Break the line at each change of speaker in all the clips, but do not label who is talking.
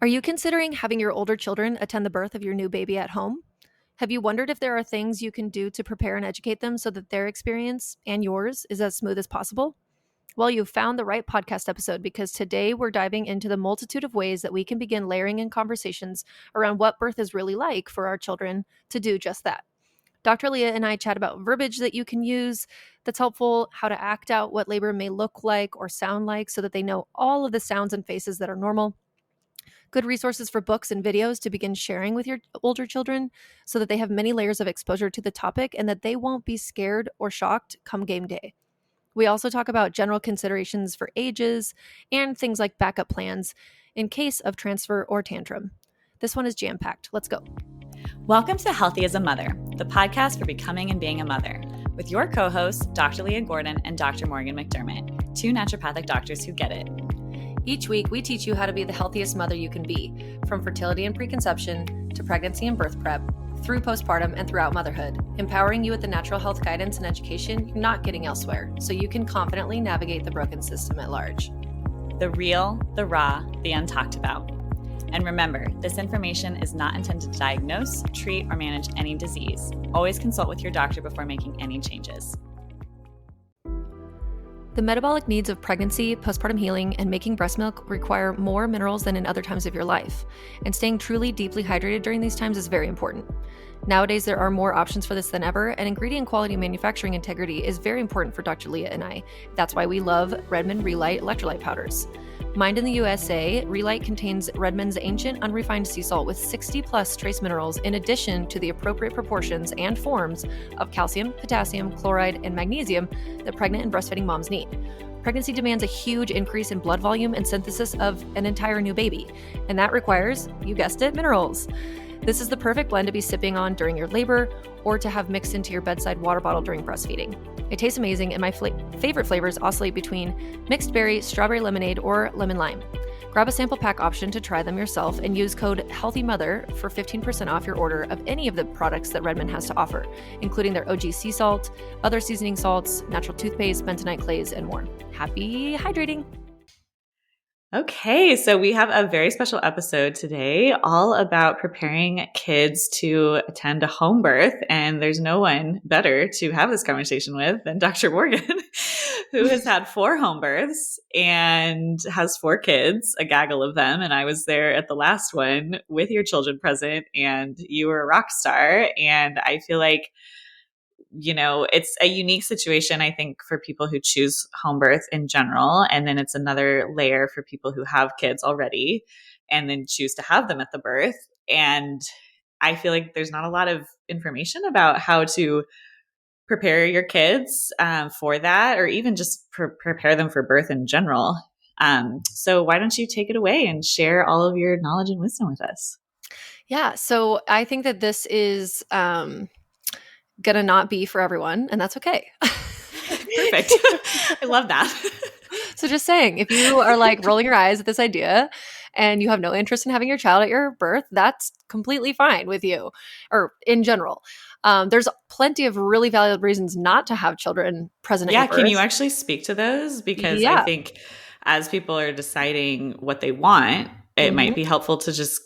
Are you considering having your older children attend the birth of your new baby at home? Have you wondered if there are things you can do to prepare and educate them so that their experience and yours is as smooth as possible? Well, you've found the right podcast episode because today we're diving into the multitude of ways that we can begin layering in conversations around what birth is really like for our children to do just that. Dr. Leah and I chat about verbiage that you can use that's helpful, how to act out what labor may look like or sound like so that they know all of the sounds and faces that are normal, good resources for books and videos to begin sharing with your older children so that they have many layers of exposure to the topic and that they won't be scared or shocked come game day. We also talk about general considerations for ages and things like backup plans in case of transfer or tantrum. This one is jam-packed. Let's go.
Welcome to Healthy as a Mother, the podcast for becoming and being a mother, with your co-hosts, Dr. Leah Gordon and Dr. Morgan McDermott, two naturopathic doctors who get it.
Each week, we teach you how to be the healthiest mother you can be, from fertility and preconception to pregnancy and birth prep, through postpartum and throughout motherhood, empowering you with the natural health guidance and education you're not getting elsewhere, so you can confidently navigate the broken system at large.
The real, the raw, the untalked about. And remember, this information is not intended to diagnose, treat, or manage any disease. Always consult with your doctor before making any changes.
The metabolic needs of pregnancy, postpartum healing, and making breast milk require more minerals than in other times of your life, and staying truly deeply hydrated during these times is very important. Nowadays, there are more options for this than ever, and ingredient quality and manufacturing integrity is very important for Dr. Leah and I. That's why we love Redmond Relight electrolyte powders. Mined in the USA, Relight contains Redmond's ancient unrefined sea salt with 60 plus trace minerals in addition to the appropriate proportions and forms of calcium, potassium, chloride, and magnesium that pregnant and breastfeeding moms need. Pregnancy demands a huge increase in blood volume and synthesis of an entire new baby, and that requires, you guessed it, minerals. This is the perfect blend to be sipping on during your labor or to have mixed into your bedside water bottle during breastfeeding. It tastes amazing, and my favorite flavors oscillate between mixed berry, strawberry lemonade, or lemon lime. Grab a sample pack option to try them yourself and use code HEALTHYMOTHER for 15% off your order of any of the products that Redmond has to offer, including their OG sea salt, other seasoning salts, natural toothpaste, bentonite clays, and more. Happy hydrating!
Okay, so we have a very special episode today all about preparing kids to attend a home birth. And there's no one better to have this conversation with than Dr. Morgan, who has had 4 home births and has 4 kids, a gaggle of them. And I was there at the last one with your children present, and you were a rock star. And I feel like it's a unique situation, I think, for people who choose home birth in general. And then it's another layer for people who have kids already and then choose to have them at the birth. And I feel like there's not a lot of information about how to prepare your kids for that, or even just prepare them for birth in general. So why don't you take it away and share all of your knowledge and wisdom with us?
Yeah, so I think that this is gonna not be for everyone, and that's okay.
Perfect. I love that.
So just saying, if you are like rolling your eyes at this idea and you have no interest in having your child at your birth, that's completely fine with you, or in general. There's plenty of really valid reasons not to have children present at your birth.
Can you actually speak to those? Because I think as people are deciding what they want, it might be helpful to just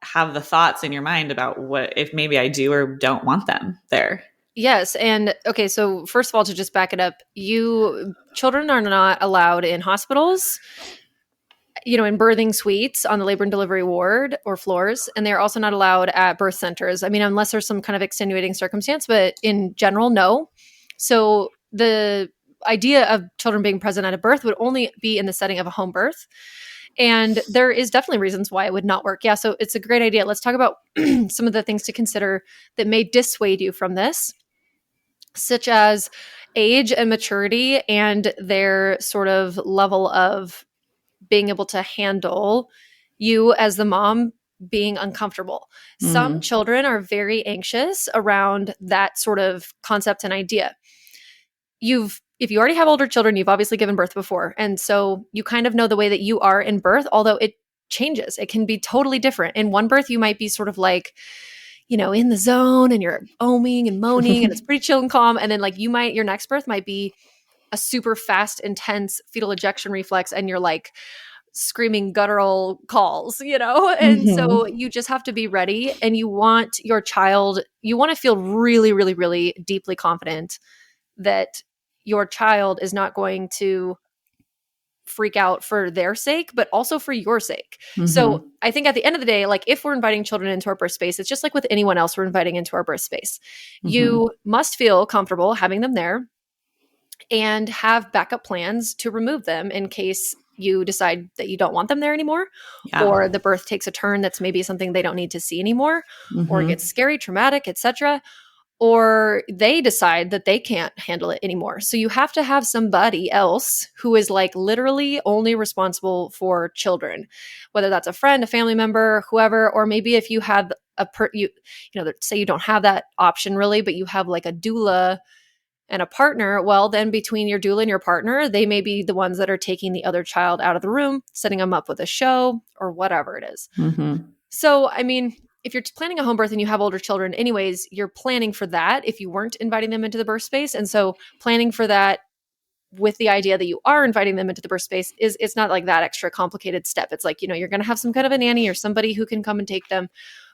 have the thoughts in your mind about what if maybe I do or don't want them there.
Yes. And okay, so first of all, to just back it up, children are not allowed in hospitals, in birthing suites on the labor and delivery ward or floors, and they're also not allowed at birth centers. I mean, unless there's some kind of extenuating circumstance, but in general, no. So the idea of children being present at a birth would only be in the setting of a home birth. And there is definitely reasons why it would not work. Yeah, so it's a great idea. Let's talk about some of the things to consider that may dissuade you from this, such as age and maturity and their sort of level of being able to handle you as the mom being uncomfortable. Some children are very anxious around that sort of concept and idea. If you already have older children, you've obviously given birth before. And so you kind of know the way that you are in birth, although it changes. It can be totally different. In one birth, you might be sort of like, in the zone and you're oming and moaning and it's pretty chill and calm. And then your next birth might be a super fast, intense fetal ejection reflex. And you're like screaming guttural calls, And so
Mm-hmm.
you just have to be ready, and you want your child, you want to feel really, really, really deeply confident that your child is not going to freak out for their sake, but also for your sake. So
Mm-hmm.
I think at the end of the day, like if we're inviting children into our birth space, it's just like with anyone else we're inviting into our birth space.
Mm-hmm.
You must feel comfortable having them there and have backup plans to remove them in case you decide that you don't want them there anymore,
Yeah.
or the birth takes a turn that's maybe something they don't need to see anymore, or it gets
Mm-hmm.
scary, traumatic, etc., or they decide that they can't handle it anymore. So you have to have somebody else who is like literally only responsible for children, whether that's a friend, a family member, whoever, or maybe if you have say you don't have that option really, but you have like a doula and a partner, well, then between your doula and your partner, they may be the ones that are taking the other child out of the room, setting them up with a show or whatever it is.
Mm-hmm.
So, I mean, if you're planning a home birth and you have older children, anyways, you're planning for that if you weren't inviting them into the birth space. And so, planning for that with the idea that you are inviting them into the birth space is it's not like that extra complicated step. It's like, you're going to have some kind of a nanny or somebody who can come and take them.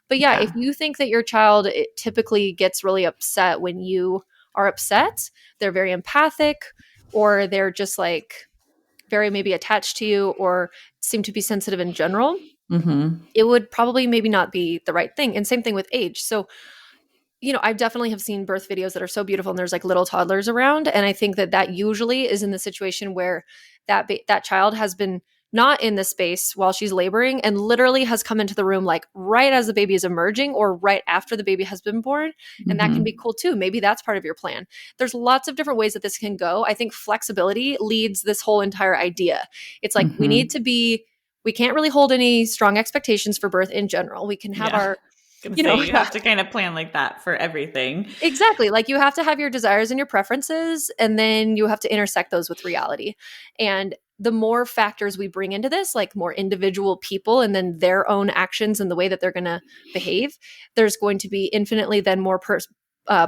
But yeah, if
Yeah.
you think that your child typically gets really upset when you are upset, they're very empathic, or they're just like very maybe attached to you, or seem to be sensitive in general,
Mm-hmm.
it would probably maybe not be the right thing. And same thing with age. So, I definitely have seen birth videos that are so beautiful and there's like little toddlers around. And I think that that usually is in the situation where that child has been not in the space while she's laboring and literally has come into the room like right as the baby is emerging or right after the baby has been born. And that can be
Mm-hmm.
cool too. Maybe that's part of your plan. There's lots of different ways that this can go. I think flexibility leads this whole entire idea. It's like
Mm-hmm.
we can't really hold any strong expectations for birth in general. We can have
Yeah.
our,
Gonna
you know,
say you have to kind of plan like that for everything.
exactly. Like you have to have your desires and your preferences, and then you have to intersect those with reality. And the more factors we bring into this, like more individual people and then their own actions and the way that they're going to behave, there's going to be infinitely then more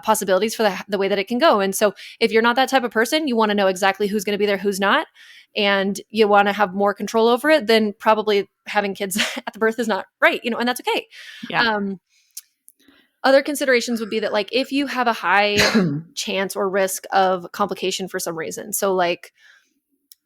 possibilities for the way that it can go. And so if you're not that type of person, you want to know exactly who's going to be there, who's not, and you want to have more control over it, then probably having kids at the birth is not right, and that's okay.
Yeah.
Um, Other considerations would be that, like, if you have a high chance or risk of complication for some reason, so like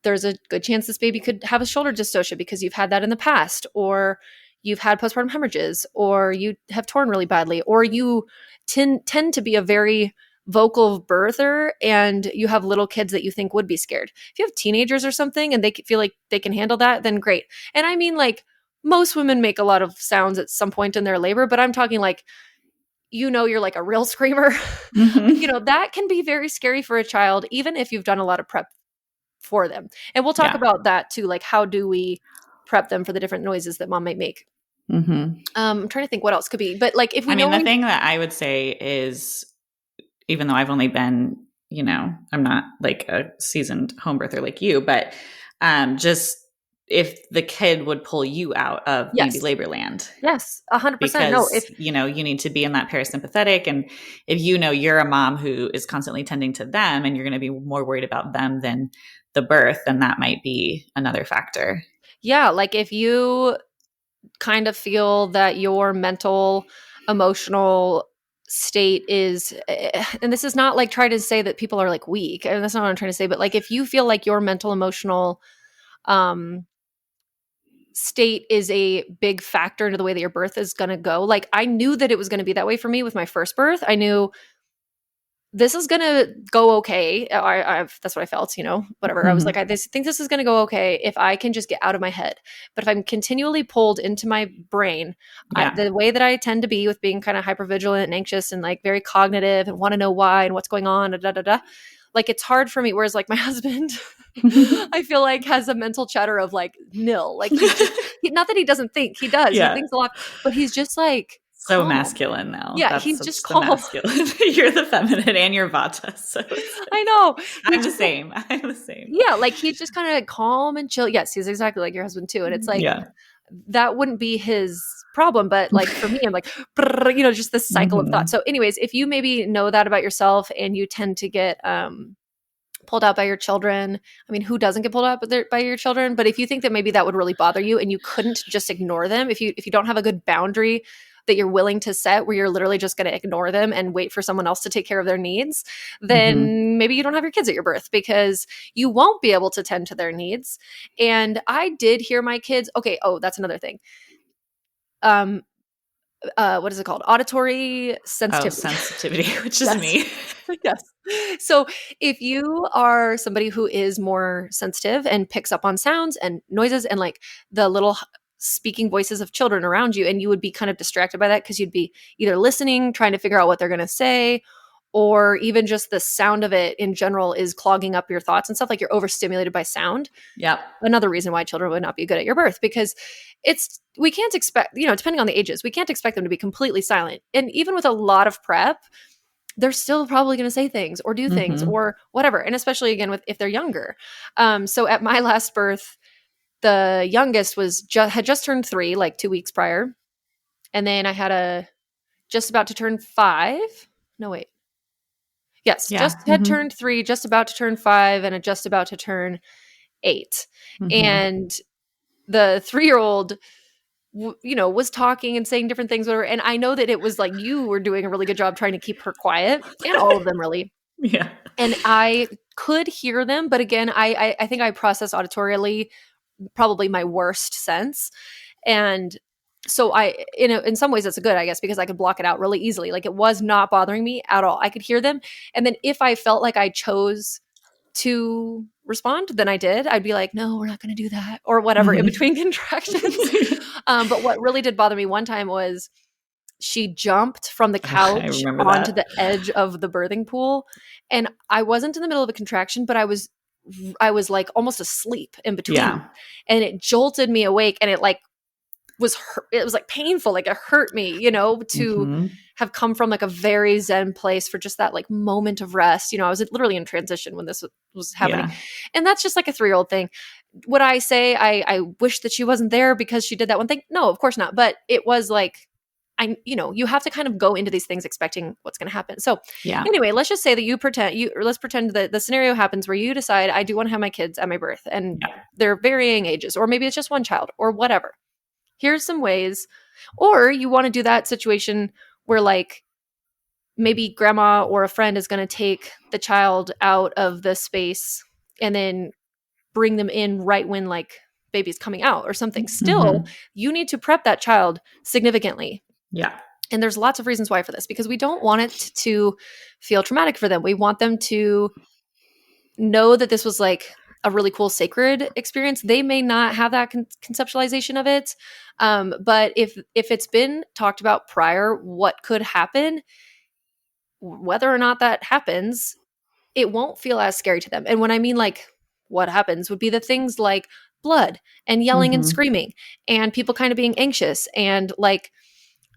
there's a good chance this baby could have a shoulder dystocia because you've had that in the past, or you've had postpartum hemorrhages, or you have torn really badly, or you tend to be a very vocal birther and you have little kids that you think would be scared. If you have teenagers or something and they feel like they can handle that, then great. And I mean, like, most women make a lot of sounds at some point in their labor, but I'm talking like, you're like a real screamer.
Mm-hmm.
That can be very scary for a child, even if you've done a lot of prep for them. And we'll talk
Yeah.
about that too. Like, how do we prep them for the different noises that mom might make?
Mm-hmm.
I'm trying to think what else could be, but like if we
I mean,
know
the thing that I would say is, even though I've only been, I'm not like a seasoned home birther like you, but just if the kid would pull you out of maybe
yes,
labor land,
yes, 100%. No,
because, you need to be in that parasympathetic. And if you're a mom who is constantly tending to them and you're going to be more worried about them than the birth, then that might be another factor.
yeah, like if you kind of feel that your mental, emotional state is, and this is not like trying to say that people are like weak, and that's not what I'm trying to say, but like if you feel like your mental, emotional, um, state is a big factor into the way that your birth is going to go. Like I knew that it was going to be that way for me with my first birth. I knew this is going to go okay. That's what I felt, whatever. I was like,
Mm-hmm.
think this is going to go okay if I can just get out of my head. But if I'm continually pulled into my brain,
Yeah.
the way that I tend to be with being kind of hypervigilant and anxious and like very cognitive and want to know why and what's going on, like it's hard for me. Whereas like my husband, I feel like has a mental chatter of like nil. Like not that he doesn't think, he does. He
Yeah.
thinks a lot, but he's just like
So
calm.
masculine now.
Yeah,
That's
he's just
such the
calm.
masculine. You're the feminine and you're Vata. So
I know.
I'm
He's
the
just like,
same. I'm the same.
yeah, like he's just kind of calm and chill. Yes, he's exactly like your husband too. And it's like
Yeah.
that wouldn't be his problem, but like for me, I'm like, just this cycle of thought.
Mm-hmm.
So, anyways, if you maybe know that about yourself and you tend to get pulled out by your children. I mean, who doesn't get pulled out by your children? But if you think that maybe that would really bother you and you couldn't just ignore them, if you don't have a good boundary that you're willing to set where you're literally just going to ignore them and wait for someone else to take care of their needs, then maybe you don't have your kids at your birth because you won't be able to tend to their needs. And I did hear my kids. Okay. Oh, that's another thing. What is it called? Auditory sensitivity.
Oh, sensitivity, which is me.
Yes. So if you are somebody who is more sensitive and picks up on sounds and noises and like the little speaking voices of children around you, and you would be kind of distracted by that because you'd be either listening, trying to figure out what they're going to say, or even just the sound of it in general is clogging up your thoughts and stuff, like you're overstimulated by sound.
Yep.
Another reason why children would not be good at your birth, because we can't expect, depending on the ages, we can't expect them to be completely silent. And even with a lot of prep, they're still probably going to say things or do things or whatever. And especially again, if they're younger. So at my last birth, the youngest had just turned 3, like 2 weeks prior. And then I had a just about to turn 5. No, wait. Yes, just had turned 3, just about to turn 5, and just about to turn 8. And the 3-year-old, was talking and saying different things, whatever. And I know that it was like you were doing a really good job trying to keep her quiet, and all of them really.
Yeah.
And I could hear them, but again, I think I process auditorily probably my worst sense. And so in some ways that's a good, I guess, because I could block it out really easily. Like it was not bothering me at all. I could hear them. And then if I felt like I chose to respond, then I did. I'd be like, no, we're not going to do that or whatever in between contractions. But what really did bother me one time was she jumped from the couch onto the edge of the birthing pool. And I wasn't in the middle of a contraction, but I was like almost asleep in between. Yeah. And it jolted me awake, and it like it was like painful. Like it hurt me, to have come from like a very Zen place for just that like moment of rest. I was literally in transition when this was happening. Yeah. And that's just like a 3-year-old thing. Would I say I wish that she wasn't there because she did that one thing? No, of course not. But it was like, you have to kind of go into these things expecting what's going to happen. So anyway, let's just say that let's pretend that the scenario happens where you decide I do want to have my kids at my birth, and they're varying ages, or maybe it's just one child or whatever. Here's some ways, or you want to do that situation where like maybe grandma or a friend is going to take the child out of the space and then bring them in right when like baby's coming out or something. Still, you need to prep that child significantly. Yeah. And there's lots of reasons why for this, because we don't want it to feel traumatic for them. We want them to know that this was like a really cool sacred experience. They may not have that conceptualization of it. But if it's been talked about prior, what could happen, whether or not that happens, it won't feel as scary to them. And when I mean like what happens would be the things like blood and yelling and screaming and people kind of being anxious and like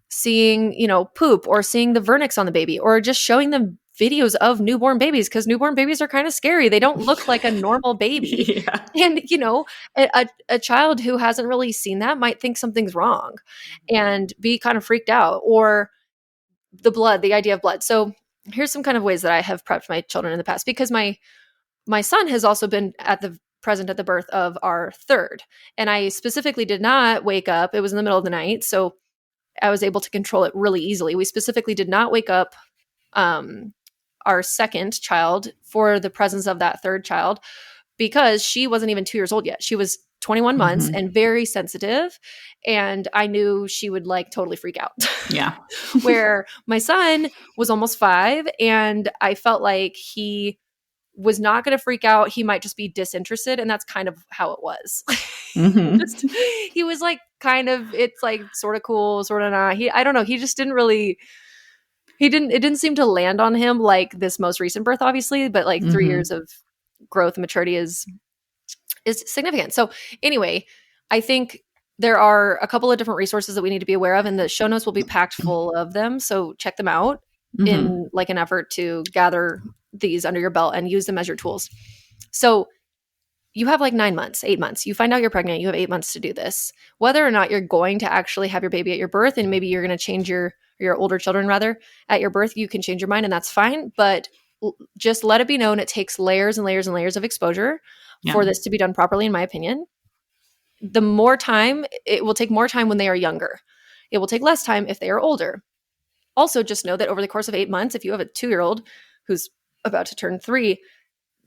seeing, poop or seeing the vernix on the baby or just showing them videos of newborn babies, because newborn babies are kind of scary. They don't look like a normal baby. And, a child who hasn't really seen that might think something's wrong and be kind of freaked out. Or the idea of blood. So here's some kind of ways that I have prepped my children in the past, because my son has also been present at the birth of our 3rd. And I specifically did not wake up. It was in the middle of the night. So I was able to control it really easily. We specifically did not wake up our 2nd child for the presence of that 3rd child, because she wasn't even 2 years old yet. She was 21 months and very sensitive. And I knew she would like totally freak out. Yeah. Where my son was almost 5, and I felt like he was not going to freak out. He might just be disinterested. And that's kind of how it was. He was like, it's like sort of cool, sort of not. I don't know. He just didn't really, it didn't seem to land on him like this most recent birth, obviously, but like 3 years of growth and maturity is significant. So anyway, I think there are a couple of different resources that we need to be aware of, and the show notes will be packed full of them. So check them out in like an effort to gather these under your belt and use them as your tools. So you have like 9 months, 8 months. You find out you're pregnant. You have 8 months to do this. Whether or not you're going to actually have your baby at your birth, and maybe you're going to change your older children rather at your birth, you can change your mind, and that's fine. But just let it be known it takes layers and layers and layers of exposure
Yeah.
for this to be done properly, in my opinion. The more time, it will take more time when they are younger. It will take less time if they are older. Also, just know that over the course of 8 months, if you have a 2-year-old who's about to turn 3,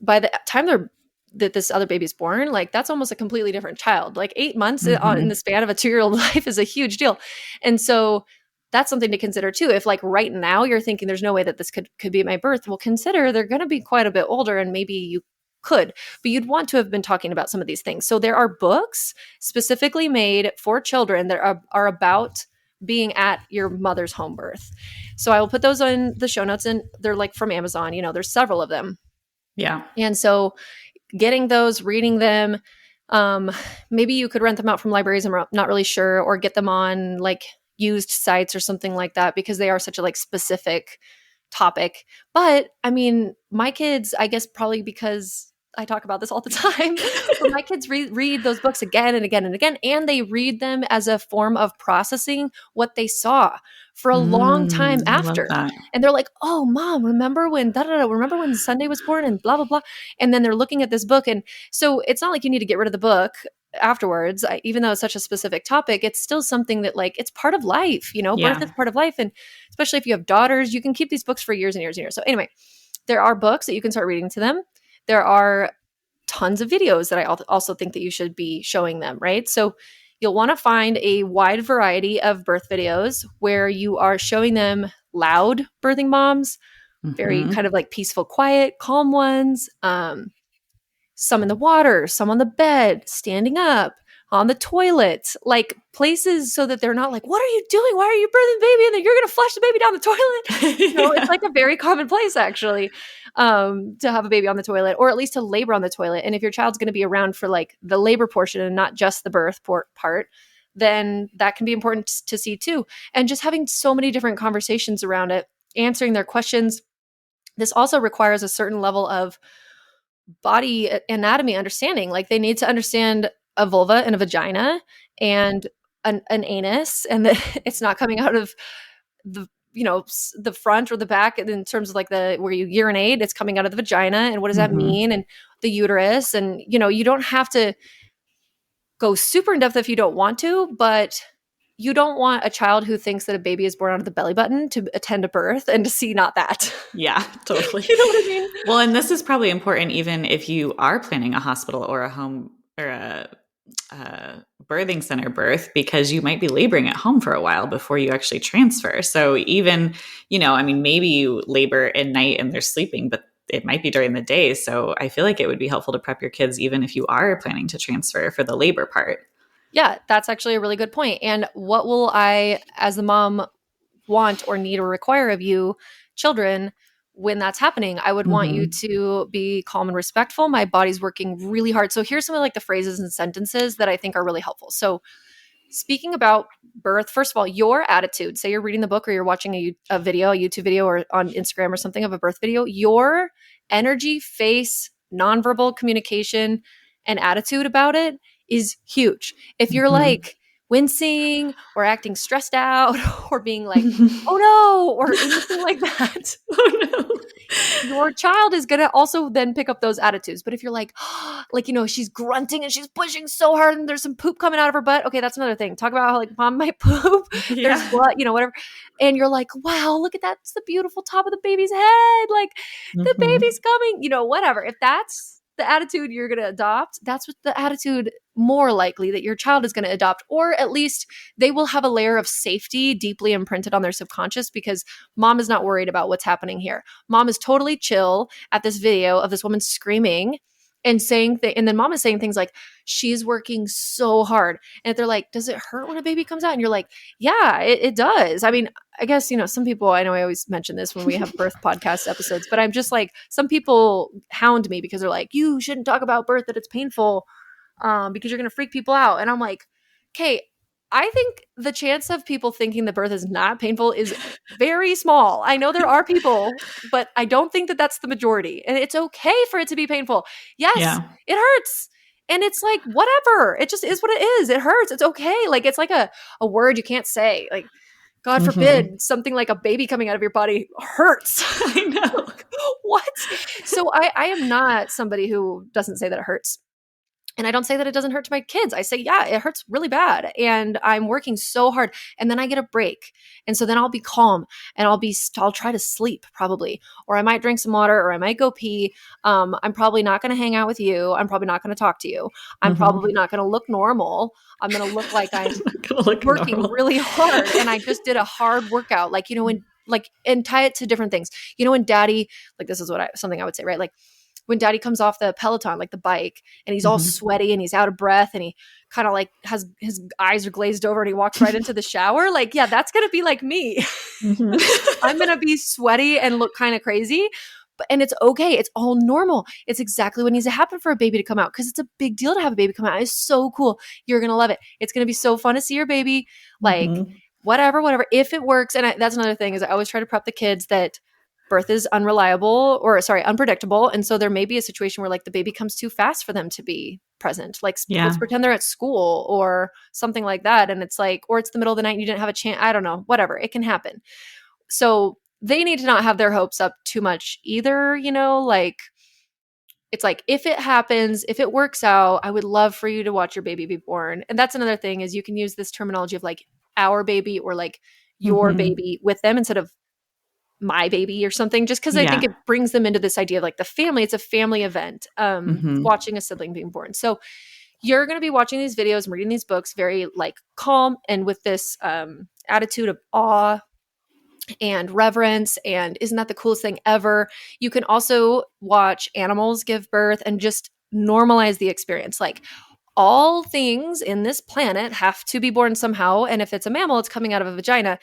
by the time that this other baby's born, like that's almost a completely different child. Like 8 months in the span of a 2-year-old life is a huge deal. And so that's something to consider too. If like right now you're thinking there's no way that this could be my birth, well, consider they're going to be quite a bit older and maybe you could, but you'd want to have been talking about some of these things. So there are books specifically made for children that are about being at your mother's home birth. So I will put those in the show notes, and they're like from Amazon, there's several of them.
Yeah.
And so getting those, reading them, maybe you could rent them out from libraries, I'm not really sure, or get them on like used sites or something like that, because they are such a like specific topic. But I mean, my kids, I guess probably because I talk about this all the time, but my kids read those books again and again and again, and they read them as a form of processing what they saw for a long time
I love
after.
that.
And they're like, "Oh, mom, remember when remember when Sunday was born and blah blah blah." And then they're looking at this book, and so it's not like you need to get rid of the book afterwards. Even though it's such a specific topic, it's still something that like it's part of life.
Yeah.
Birth is part of life, and especially if you have daughters, you can keep these books for years and years and years. So anyway, there are books that you can start reading to them. There are tons of videos that I also think that you should be showing them, right? So you'll want to find a wide variety of birth videos where you are showing them loud birthing moms, very kind of like peaceful, quiet, calm ones, some in the water, some on the bed, standing up, on the toilet, like places so that they're not like, "What are you doing? Why are you birthing the baby? And then you're going to flush the baby down the toilet." It's like a very common place actually, to have a baby on the toilet, or at least to labor on the toilet. And if your child's going to be around for like the labor portion and not just the birth part, then that can be important to see too. And just having so many different conversations around it, answering their questions. This also requires a certain level of body anatomy understanding. Like they need to understand a vulva and a vagina and an anus, and that it's not coming out of the the front or the back in terms of like the where you urinate. It's coming out of the vagina, and what does that mean, and the uterus. And you don't have to go super in depth if you don't want to, but you don't want a child who thinks that a baby is born out of the belly button to attend a birth and to see not that.
Yeah, totally.
You know what I mean?
Well, and this is probably important even if you are planning a hospital or a home or a birthing center birth, because you might be laboring at home for a while before you actually transfer. So even, maybe you labor at night and they're sleeping, but it might be during the day. So I feel like it would be helpful to prep your kids even if you are planning to transfer for the labor part.
Yeah, that's actually a really good point. And what will I, as the mom, want or need or require of you, children, when that's happening? I would want you to be calm and respectful. My body's working really hard. So here's some of like the phrases and sentences that I think are really helpful. So speaking about birth, first of all, your attitude, say you're reading the book or you're watching a video, a YouTube video, or on Instagram or something of a birth video, your energy, face, nonverbal communication, and attitude about it is huge. If you're like wincing or acting stressed out or being like, "Oh no," or anything like that,
Oh no.
your child is going to also then pick up those attitudes. But if you're like, she's grunting and she's pushing so hard and there's some poop coming out of her butt. Okay, that's another thing. Talk about how like mom might poop.
Yeah.
There's blood, whatever. And you're like, "Wow, look at that. It's the beautiful top of the baby's head. Like the baby's coming," whatever. If that's the attitude you're going to adopt, that's what the attitude more likely that your child is going to adopt, or at least they will have a layer of safety deeply imprinted on their subconscious because mom is not worried about what's happening here. Mom is totally chill at this video of this woman screaming and saying and then mom is saying things like, "She's working so hard." And if they're like, "Does it hurt when a baby comes out?" And you're like, "Yeah, it does." I mean, I guess, some people, I know I always mention this when we have birth podcast episodes, but I'm just like, some people hound me because they're like, "You shouldn't talk about birth, that it's painful because you're going to freak people out." And I'm like, okay, I think the chance of people thinking the birth is not painful is very small. I know there are people, but I don't think that that's the majority. And it's okay for it to be painful. Yes, It hurts. And it's like, whatever. It just is what it is. It hurts. It's okay. Like, it's like a word you can't say. Like, God
Mm-hmm.
forbid something like a baby coming out of your body hurts.
I know.
What? So I am not somebody who doesn't say that it hurts. And I don't say that it doesn't hurt to my kids. I say, yeah, it hurts really bad. And I'm working so hard. And then I get a break. And so then I'll be calm and I'll try to sleep probably, or I might drink some water, or I might go pee. I'm probably not going to hang out with you. I'm probably not going to talk to you. I'm
Mm-hmm.
probably not going to look normal. I'm going to look like I'm
Not gonna look
working
normal.
really hard. And I just did a hard workout. Like, and tie it to different things. When daddy, like this is something I would say, right? Like, when daddy comes off the Peloton, like the bike, and he's all
Mm-hmm.
sweaty and he's out of breath and he kind of like has his eyes are glazed over and he walks right into the shower. Like, yeah, that's going to be like me. I'm going to be sweaty and look kind of crazy. And it's okay. It's all normal. It's exactly what needs to happen for a baby to come out, because it's a big deal to have a baby come out. It's so cool. You're going to love it. It's going to be so fun to see your baby. Like,
Mm-hmm.
whatever, if it works. And that's another thing, is I always try to prep the kids that birth is unpredictable. And so there may be a situation where like the baby comes too fast for them to be present. Like, let's
Yeah.
pretend they're at school or something like that. And it's like, or it's the middle of the night and you didn't have a chance. I don't know, whatever. It can happen. So they need to not have their hopes up too much either. Like, it's like, if it happens, if it works out, I would love for you to watch your baby be born. And that's another thing, is you can use this terminology of like our baby or like your
Mm-hmm.
baby with them instead of my baby or something, just because I think
Yeah.
it brings them into this idea of like the family. It's a family event,
Mm-hmm.
watching a sibling being born. So you're going to be watching these videos and reading these books very like calm and with this attitude of awe and reverence, and isn't that the coolest thing ever. You can also watch animals give birth and just normalize the experience. Like, all things in this planet have to be born somehow, and if it's a mammal, it's coming out of a vagina.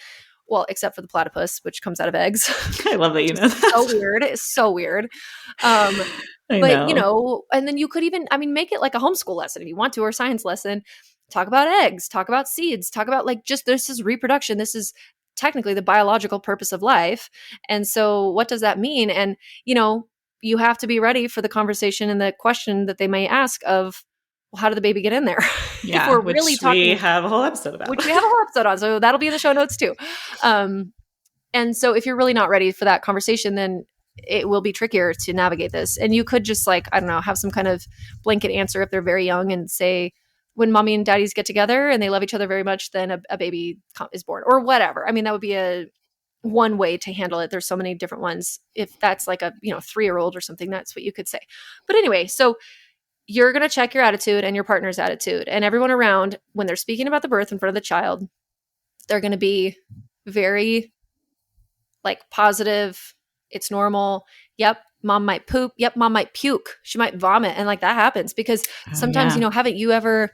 Well, except for the platypus, which comes out of eggs.
I love that you know
So
that.
weird. It's so weird. Um,
I
but
know.
and then you could even, make it like a homeschool lesson if you want to, or a science lesson. Talk about eggs, talk about seeds, talk about like, just, this is reproduction. This is technically the biological purpose of life. And so what does that mean? And, you have to be ready for the conversation and the question that they may ask of, well, how did the baby get in there? If
Yeah,
we're really
which we
talking,
have a whole episode about.
which we have a whole episode on. So that'll be in the show notes too. Um, and so if you're really not ready for that conversation, then it will be trickier to navigate this. And you could just, like, I don't know, have some kind of blanket answer if they're very young and say, when mommy and daddies get together and they love each other very much, then a baby is born, or whatever. I mean, that would be a one way to handle it. There's so many different ones. If that's like a 3-year-old or something, that's what you could say. But anyway, so you're going to check your attitude and your partner's attitude, and everyone around, when they're speaking about the birth in front of the child, they're going to be very like positive. It's normal. Yep, mom might poop. Yep, mom might puke. She might vomit. And like, that happens because
Oh
sometimes,
yeah.
haven't you ever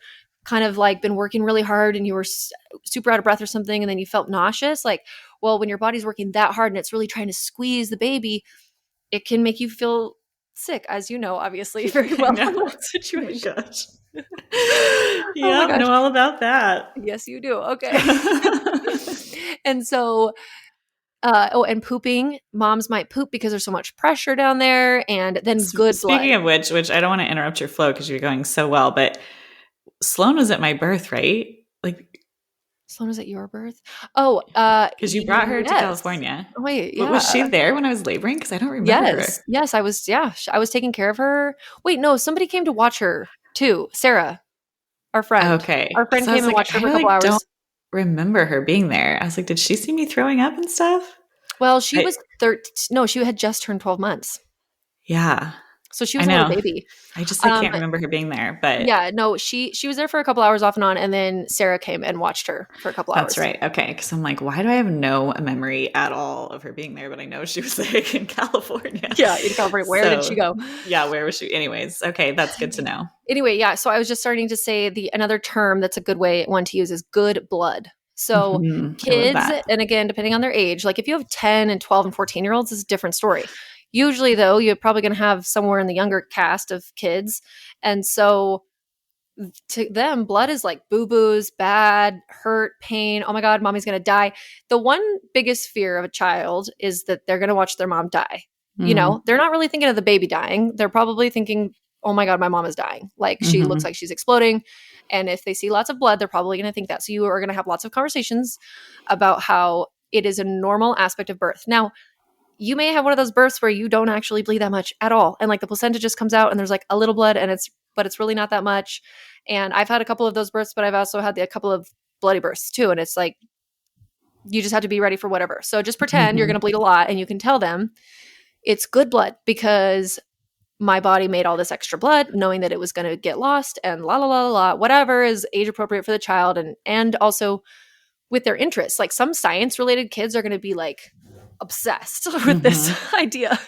kind of like been working really hard and you were super out of breath or something, and then you felt nauseous? Like, well, when your body's working that hard and it's really trying to squeeze the baby, it can make you feel sick, as you know, obviously, very
I
well in
know.
that
Oh my
situation.
gosh.
Oh my
Yep,
gosh.
know all about that.
Yes, you do. Okay. And so and pooping, moms might poop because there's so much pressure down there, and then good blood.
Speaking of which I don't want to interrupt your flow because you're going so well, but Sloan was at my birth, right? Like,
Sloan was at your birth? Oh,
because you brought her to
yes.
California.
Oh, wait,
But was she
yeah.
there when I was laboring? Because I don't remember
Yes.
her.
Yes, I was, yeah. I was taking care of her. Wait, no, somebody came to watch her too. Sarah, our friend.
Okay.
Our friend
Because I
came
was
and
like,
watched her
I
for a couple
like don't
hours.
remember her being there. I was like, did she see me throwing up and stuff?
Well, she
I,
was 13. No, she had just turned 12 months.
yeah,
So she
I
was a little
know.
baby.
I just like can't remember her being there, but
Yeah, no, she was there for a couple hours off and on, and then Sarah came and watched her for a couple
that's
hours.
right. Okay, because I'm like, why do I have no memory at all of her being there? But I know she was like in California.
Yeah, in California. Where did she go?
Yeah, where was she? Anyways, okay, that's good to know.
Anyway, yeah. So I was just starting to say another term that's a good one to use is good blood. So
I love
kids,
that.
and again, depending on their age, like if you have 10 and 12 and 14-year-olds, it's a different story. Usually, though, you're probably going to have somewhere in the younger cast of kids. And so to them, blood is like boo-boos, bad, hurt, pain. Oh my God, mommy's going to die. The one biggest fear of a child is that they're going to watch their mom die.
Mm-hmm.
They're not really thinking of the baby dying. They're probably thinking, oh my God, my mom is dying. Like, she looks
Mm-hmm.
like she's exploding. And if they see lots of blood, they're probably going to think that. So you are going to have lots of conversations about how it is a normal aspect of birth. Now, you may have one of those births where you don't actually bleed that much at all. And like the placenta just comes out and there's like a little blood but it's really not that much. And I've had a couple of those births, but I've also had a couple of bloody births too. And it's like, you just have to be ready for whatever. So just pretend you're going to bleed a lot, and you can tell them it's good blood because my body made all this extra blood knowing that it was going to get lost, and la la la la la, whatever is age appropriate for the child, and also with their interests. Like some science related kids are going to be like obsessed with this idea.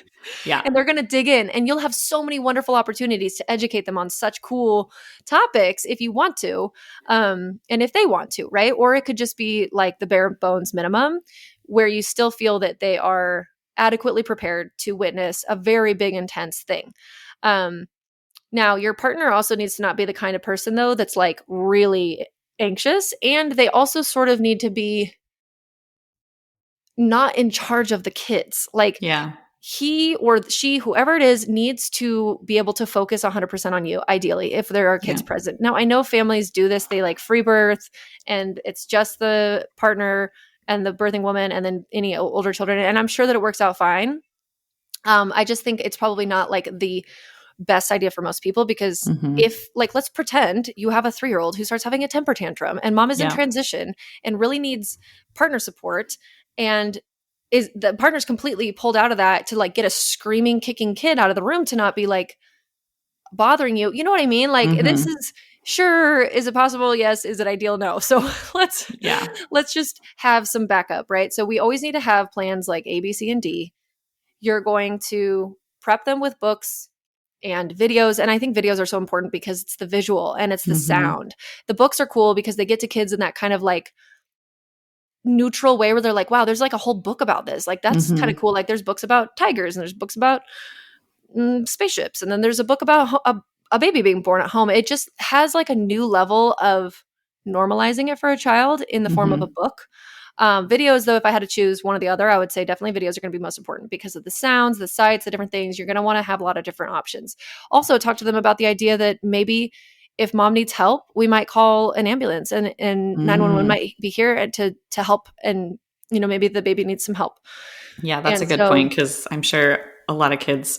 Yeah.
And they're going to dig in, and you'll have so many wonderful opportunities to educate them on such cool topics if you want to, and if they want to, right? Or it could just be like the bare bones minimum where you still feel that they are adequately prepared to witness a very big, intense thing. Now, your partner also needs to not be the kind of person, though, that's like really anxious, and they also sort of need to be not in charge of the kids. Like,
Yeah.
he or she, whoever it is, needs to be able to focus 100% on you, ideally, if there are kids present. Now, I know families do this. They like free birth, and it's just the partner and the birthing woman and then any older children. And I'm sure that it works out fine. I just think it's probably not like the best idea for most people, because if, like, let's pretend you have a 3-year-old who starts having a temper tantrum and mom is in transition and really needs partner support, and is the partner's completely pulled out of that to like get a screaming, kicking kid out of the room to not be like bothering you. You know what I mean? Like this is sure. Is it possible? Yes. Is it ideal? No. So let's just have some backup, right? So we always need to have plans like A, B, C, and D. You're going to prep them with books and videos. And I think videos are so important because it's the visual and it's the sound. The books are cool because they get to kids in that kind of like neutral way where they're like, wow, there's like a whole book about this. Like that's kind of cool. Like there's books about tigers, and there's books about spaceships, and then there's a book about a baby being born at home. It just has like a new level of normalizing it for a child in the form of a book. Videos, though, if I had to choose one or the other, I would say definitely videos are going to be most important because of the sounds, the sights, the different things. You're going to want to have a lot of different options. Also, talk to them about the idea that maybe if mom needs help, we might call an ambulance, and 911 might be here to help. And, you know, maybe the baby needs some help.
Yeah, that's a good point, because I'm sure a lot of kids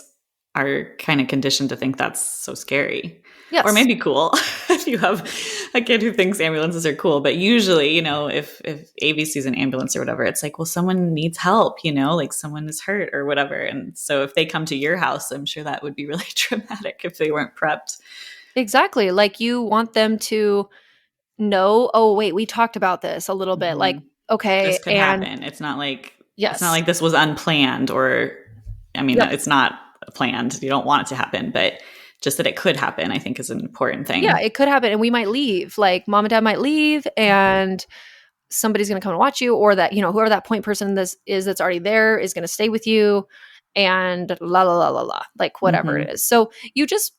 are kind of conditioned to think that's so scary. Yes. Or maybe cool if you have a kid who thinks ambulances are cool. But usually, you know, if AV sees an ambulance or whatever, it's like, well, someone needs help, you know, like someone is hurt or whatever. And so if they come to your house, I'm sure that would be really traumatic if they weren't prepped.
Exactly. Like you want them to know, oh, wait, we talked about this a little bit. Like, okay.
This could happen. It's not like, it's not like this was unplanned, or, I mean, it's not planned. You don't want it to happen, but just that it could happen, I think, is an important thing.
Yeah, it could happen. And we might leave. Like mom and dad might leave, and somebody's going to come and watch you, or that, you know, whoever that point person this is that's already there is going to stay with you, and la la la la la, like whatever it is. So you just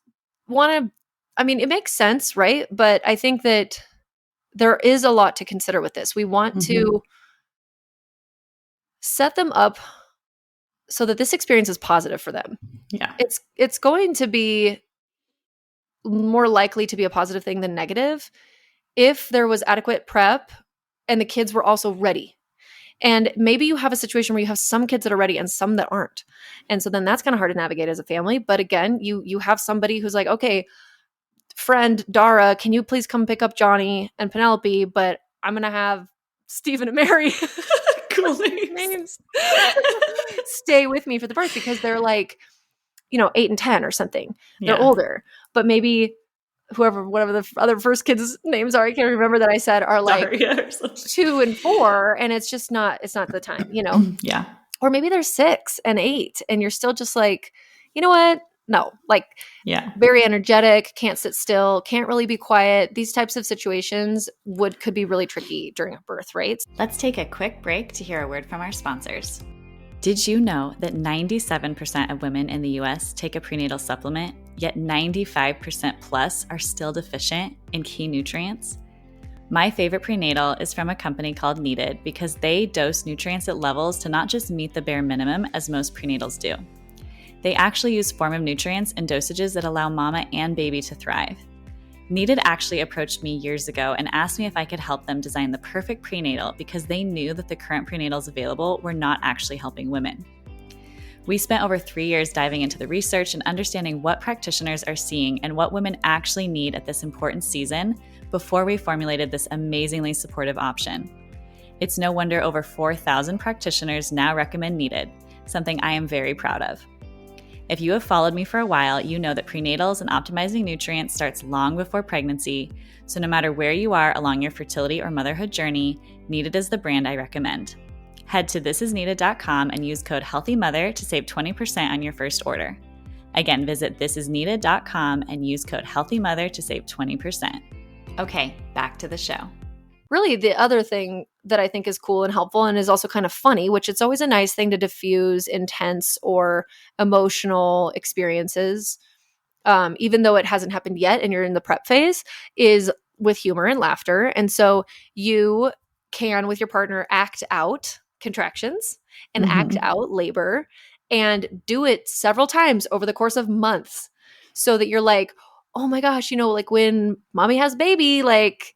want to, I mean, it makes sense, right? But I think that there is a lot to consider with this. We want to set them up so that this experience is positive for them.
Yeah.
It's going to be more likely to be a positive thing than negative if there was adequate prep and the kids were also ready. And maybe you have a situation where you have some kids that are ready and some that aren't. And so then that's kind of hard to navigate as a family. But again, you have somebody who's like, okay, friend Dara, can you please come pick up Johnny and Penelope? But I'm going to have Stephen and Mary
cool names.
stay with me for the birth, because they're like, you know, 8 and 10 or something. They're older, but maybe whatever the other first kids' names are, I can't remember that I said, are like 2 and 4. And it's just it's not the time, you know?
Yeah.
Or maybe they're 6 and 8 and you're still just like, you know what? No, like, very energetic, can't sit still, can't really be quiet. These types of situations could be really tricky during a birth, right?
Let's take a quick break to hear a word from our sponsors. Did you know that 97% of women in the US take a prenatal supplement, yet 95% plus are still deficient in key nutrients? My favorite prenatal is from a company called Needed, because they dose nutrients at levels to not just meet the bare minimum as most prenatals do. They actually use form of nutrients and dosages that allow mama and baby to thrive. Needed actually approached me years ago and asked me if I could help them design the perfect prenatal because they knew that the current prenatals available were not actually helping women. We spent over 3 years diving into the research and understanding what practitioners are seeing and what women actually need at this important season before we formulated this amazingly supportive option. It's no wonder over 4,000 practitioners now recommend Needed, something I am very proud of. If you have followed me for a while, you know that prenatals and optimizing nutrients starts long before pregnancy, so no matter where you are along your fertility or motherhood journey, Needed is the brand I recommend. Head to thisisneeded.com and use code HEALTHYMOTHER to save 20% on your first order. Again, visit thisisneeded.com and use code HEALTHYMOTHER to save 20%. Okay, back to the show.
Really, the other thing that I think is cool and helpful and is also kind of funny, which it's always a nice thing to diffuse intense or emotional experiences, even though it hasn't happened yet and you're in the prep phase, is with humor and laughter. And so you can, with your partner, act out contractions and act out labor and do it several times over the course of months so that you're like, oh my gosh, like when mommy has baby, like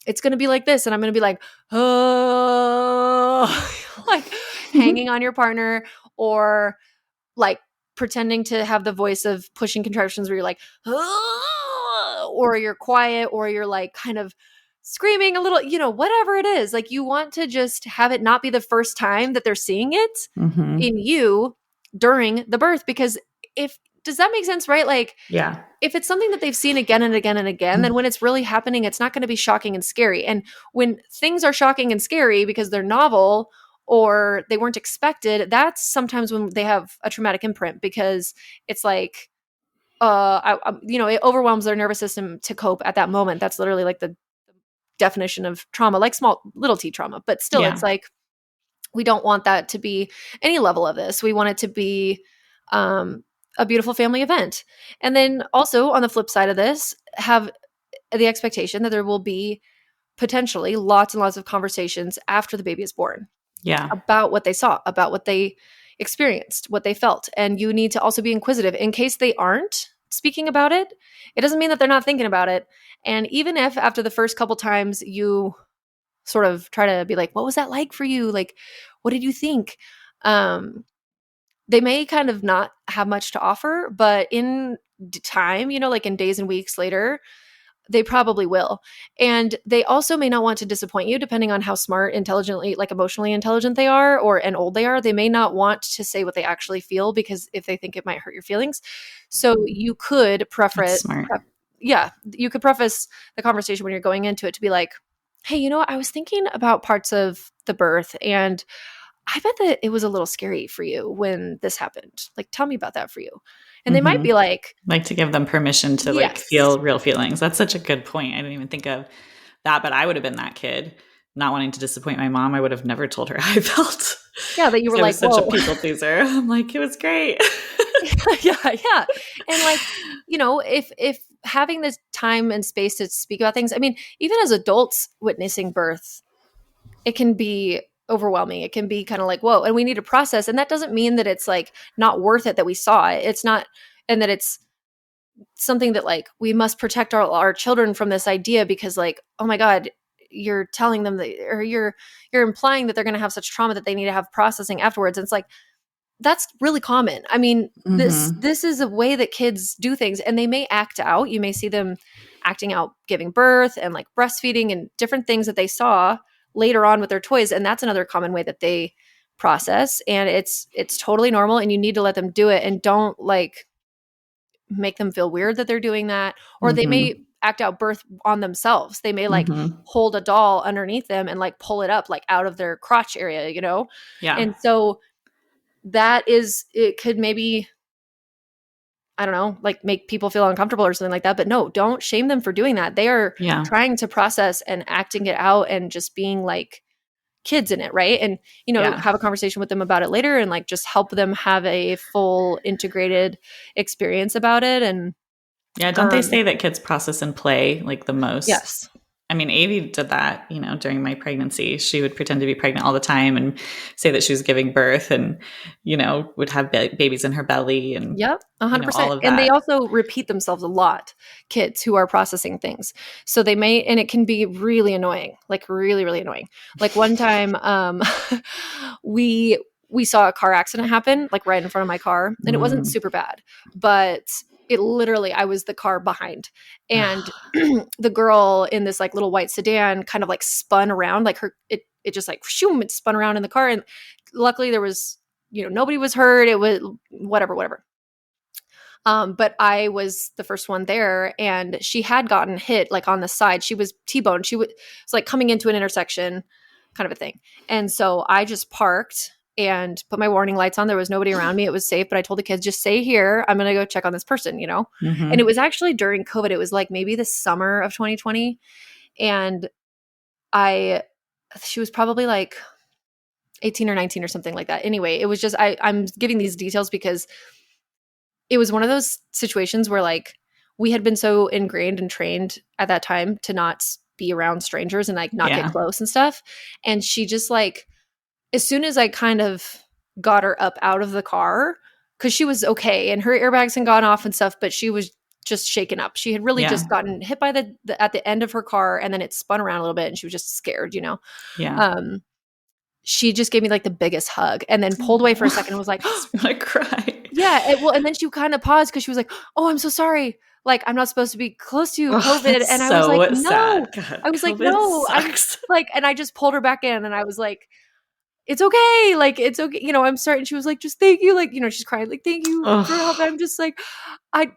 it's going to be like this. And I'm going to be like, oh, like hanging on your partner or like pretending to have the voice of pushing contractions where you're like, oh, or you're quiet or you're like kind of screaming a little, whatever it is. Like you want to just have it not be the first time that they're seeing it in you during the birth. Because does that make sense, right? Like,
yeah.
If it's something that they've seen again and again and again, then when it's really happening, it's not going to be shocking and scary. And when things are shocking and scary because they're novel or they weren't expected, that's sometimes when they have a traumatic imprint because it's like, it overwhelms their nervous system to cope at that moment. That's literally like the definition of trauma, like little t trauma. But still, It's like, we don't want that to be any level of this. We want it to be a beautiful family event. And then also on the flip side of this, have the expectation that there will be potentially lots and lots of conversations after the baby is born.
Yeah.
About what they saw, about what they experienced, what they felt. And you need to also be inquisitive in case they aren't speaking about it. It doesn't mean that they're not thinking about it. And even if after the first couple times you sort of try to be like, what was that like for you? Like, what did you think? They may kind of not have much to offer, but in time, like in days and weeks later, they probably will. And they also may not want to disappoint you depending on how smart, intelligently, like emotionally intelligent they are and old they are. They may not want to say what they actually feel because if they think it might hurt your feelings. So you could preface the conversation when you're going into it to be like, hey, I was thinking about parts of the birth and I bet that it was a little scary for you when this happened. Like, tell me about that for you. And they might be like
to give them permission to like feel real feelings. That's such a good point. I didn't even think of that, but I would have been that kid not wanting to disappoint my mom. I would have never told her how I felt.
Yeah. That you were like,
such a people pleaser. I'm like, it was great.
Yeah. And like, if having this time and space to speak about things, I mean, even as adults witnessing birth, it can be overwhelming. It can be kind of like, whoa, and we need to process. And that doesn't mean that it's like not worth it that we saw it. It's not, and that it's something that like we must protect our children from this idea because like, oh my God, you're telling them that, or you're implying that they're going to have such trauma that they need to have processing afterwards. And it's like, that's really common. I mean, this is a way that kids do things and they may act out. You may see them acting out, giving birth and like breastfeeding and different things that they saw later on with their toys. And that's another common way that they process. And it's totally normal and you need to let them do it and don't like make them feel weird that they're doing that. Or they may act out birth on themselves. They may like hold a doll underneath them and like pull it up like out of their crotch area, Yeah. And so it could maybe, I don't know, like make people feel uncomfortable or something like that. But no, don't shame them for doing that. They are trying to process and acting it out and just being like kids in it. Right. And, have a conversation with them about it later and like just help them have a full integrated experience about it. And
don't they say that kids process and play like the most?
Yes.
I mean, Avi did that, during my pregnancy. She would pretend to be pregnant all the time and say that she was giving birth and, would have babies in her belly and,
Yep,
all
100%.
of
And they
that.
also repeat themselves a lot, kids who are processing things. So they may, and it can be really annoying, like really, really annoying. Like one time, we saw a car accident happen, like right in front of my car, and it wasn't
Mm.
super bad, but it literally, I was the car behind, and the girl in this like little white sedan kind of like spun around, like it just like shoom, it spun around in the car, and luckily there was, nobody was hurt. It was whatever. But I was the first one there, and she had gotten hit like on the side. She was T-boned. She was like coming into an intersection, kind of a thing. And so I just parked and put my warning lights on. There was nobody around me. It was safe. But I told the kids, just stay here. I'm gonna go check on this person. And it
Mm-hmm.
was actually during COVID. It was like maybe the summer of 2020, and I she was probably like 18 or 19 or something like that. Anyway, it was just I'm giving these details because it was one of those situations where like we had been so ingrained and trained at that time to not be around strangers and like not get
Yeah.
close and stuff. And she just like, as soon as I kind of got her up out of the car, because she was okay and her airbags had gone off and stuff, but she was just shaken up. She had really
Yeah.
just gotten hit by at the end of her car, and then it spun around a little bit and she was just scared.
Yeah.
Um, she just gave me like the biggest hug and then pulled away for a second and was like,
Makes me want to cry.
yeah, well, and then she kind of paused because she was like, "Oh, I'm so sorry. Like, I'm not supposed to be close to you,
Oh,
COVID."
that's
And I was like,
so
"No."
sad. God,
I was like,
COVID
"No, I'm
sucks.
like," and I just pulled her back in, and I was like, "It's okay. Like, it's okay. I'm sorry." And she was like, "Just thank you." Like, she's crying, like, "Thank you for helping."
Oh,
I'm just like,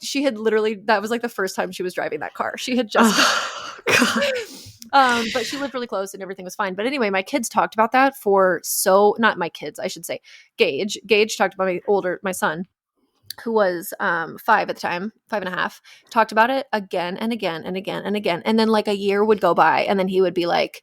she had literally, that was like the first time she was driving that car. She had just
oh, God.
but she lived really close and everything was fine. But anyway, my kids talked about that for not my kids, I should say. Gage talked about my son, who was 5 at the time, 5.5, talked about it again and again and again and again. And then like a year would go by and then he would be like,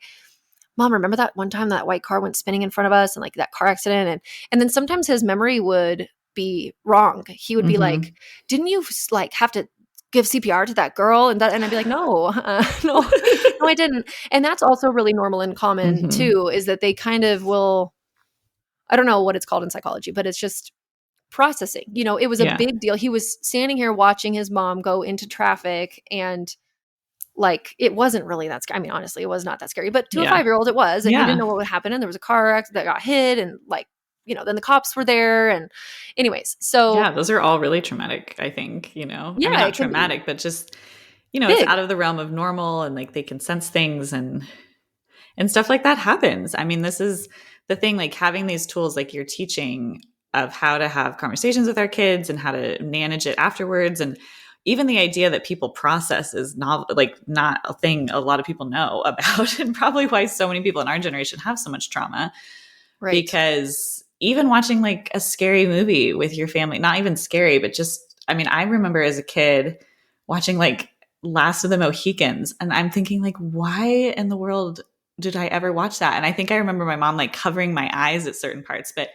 "Mom, remember that one time that white car went spinning in front of us and like that car accident?" And then sometimes his memory would be wrong. He would be
Mm-hmm.
like, "Didn't you like have to give CPR to that girl?" And I'd be like, "No, no, no, I didn't." And that's also really normal and common
Mm-hmm.
too, is that they kind of will, I don't know what it's called in psychology, but it's just processing. It was a
Yeah.
big deal. He was standing here watching his mom go into traffic, and like it wasn't really that scary. I mean, honestly, it was not that scary, but to a
Yeah.
5-year-old it was, and he didn't
Yeah.
know what would happen. And there was a car accident that got hit, and like, then the cops were there. And anyways, so
Yeah. Those are all really traumatic, I think, I mean,
yeah,
not
it can be
traumatic, but just, it's
big.
out of the realm of normal and like they can sense things and stuff like that happens. I mean, this is the thing, like having these tools like you're teaching of how to have conversations with our kids and how to manage it afterwards. And even the idea that people process is not a thing a lot of people know about, and probably why so many people in our generation have so much trauma.
Right.
Because even watching like a scary movie with your family, not even scary, but just, I mean, I remember as a kid watching like Last of the Mohicans, and I'm thinking like, why in the world did I ever watch that? And I think I remember my mom like covering my eyes at certain parts, but